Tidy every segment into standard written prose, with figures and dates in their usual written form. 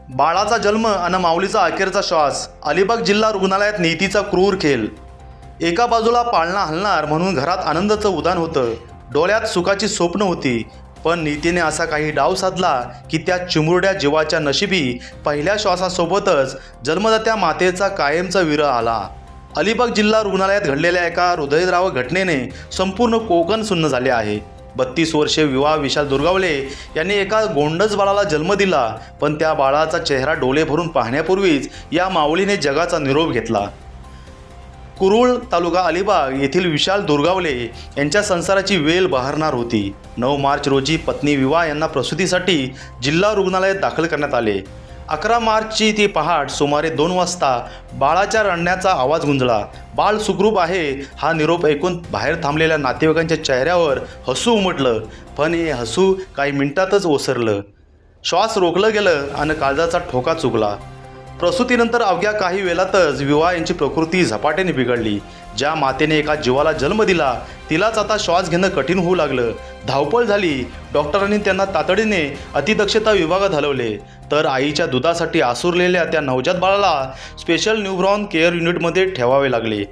बाळाचा जन्म आणि माऊलीचा अखेरचा श्वास. अलिबाग जिल्हा रुग्णालयात नीतीचा क्रूर खेळ. एका बाजूला पाळणा हलणार म्हणून घरात आनंदाचं उदान होतं, डोळ्यात सुखाची स्वप्न होती. पण नीतीने असा काही डाव साधला की त्या चिमुरड्या जीवाच्या नशिबी पहिल्या श्वासासोबतच जन्मदात्या मातेचा कायमचा विरह आला. अलिबाग जिल्हा रुग्णालयात घडलेल्या एका हृदयद्रावक घटनेने संपूर्ण कोकण सुन्न झाले आहे. 32 वर्षीय विवाह विशाल दुर्गावले यांनी एका गोंडस बाळाला जन्म दिला, पण त्या बाळाचा चेहरा डोळे भरून पाहण्यापूर्वीच या माऊलीने जगाचा निरोप घेतला. कुरुळ तालुका अलिबाग येथील विशाल दुर्गावले यांच्या संसाराची वेल बहरणार होती. 9 मार्च रोजी पत्नी विवाह यांना प्रसूतीसाठी जिल्हा रुग्णालयात दाखल करण्यात आले. 11 मार्चची ती पहाट सुमारे 2 वाजता बाळाच्या रडण्याचा आवाज गुंजला. बाळ सुखरूप आहे हा निरोप ऐकून बाहेर थांबलेल्या नातेवाईकांच्या चेहऱ्यावर हसू उमटलं, पण हे हसू काही मिनिटातच ओसरलं. श्वास रोखलं गेलं आणि काळजाचा ठोका चुकला. प्रसूतीनंतर अवघ्या काही वेळातच विवाह यांची प्रकृती झपाट्याने बिघडली. ज्या मातेने एका जीवाला जन्म दिला तिलाच आता श्वास घेणं कठीण होऊ लागलं. धावपळ झाली. डॉक्टरांनी त्यांना तातडीने अतिदक्षता विभागात हलवले, तर आईच्या दुधासाठी आसुरलेल्या त्या नवजात बाळाला स्पेशल न्यूबॉर्न केअर युनिटमध्ये ठेवावे लागले.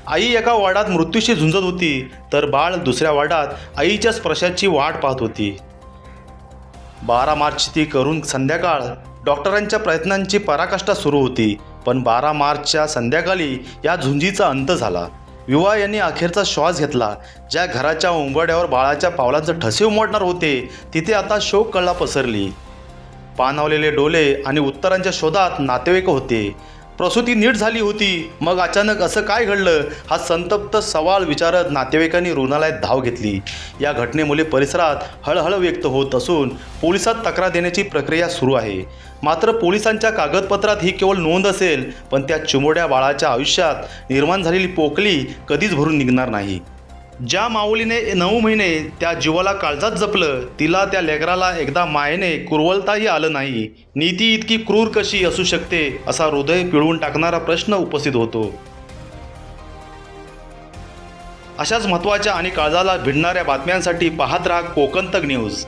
आई एका वार्डात मृत्यूशी झुंजत होती, तर बाळ दुसऱ्या वार्डात आईच्या स्पर्शाची वाट पाहत होती. 12 मार्चची ती करून संध्याकाळ डॉक्टरांच्या प्रयत्नांची पराकाष्ठा सुरू होती, पण 12 मार्चच्या संध्याकाळी या झुंजीचा अंत झाला. विवाह यांनी अखेरचा श्वास घेतला. ज्या घराच्या उंबरड्यावर बाळाच्या पावलांचे ठसे उमटणार होते तिथे आता शोक कळा पसरली. पाणावलेले डोळे आणि उत्तरांच्या शोधात नातेवाईक होते. प्रसूती नीट झाली होती, मग अचानक असं काय घडलं हा संतप्त सवाल विचारत नातेवाईकांनी रुग्णालयात धाव घेतली. या घटनेमुळे परिसरात हळहळ व्यक्त होत असून पोलिसात तक्रार देण्याची प्रक्रिया सुरू आहे. मात्र पोलिसांच्या कागदपत्रात ही केवळ नोंद असेल, पण त्या चिमुरड्या बाळाच्या आयुष्यात निर्माण झालेली पोकळी कधीच भरून निघणार नाही. ज्या माऊलीने 9 महिने त्या जीवाला काळजात जपलं, तिला त्या लेकराला एकदा मायेने कुरवलताही आलं नाही. नीती इतकी क्रूर कशी असू शकते असा हृदय पिळवून टाकणारा प्रश्न उपस्थित होतो. अशाच महत्त्वाच्या आणि काळजाला भिडणाऱ्या बातम्यांसाठी पाहत राहा कोकण तक न्यूज.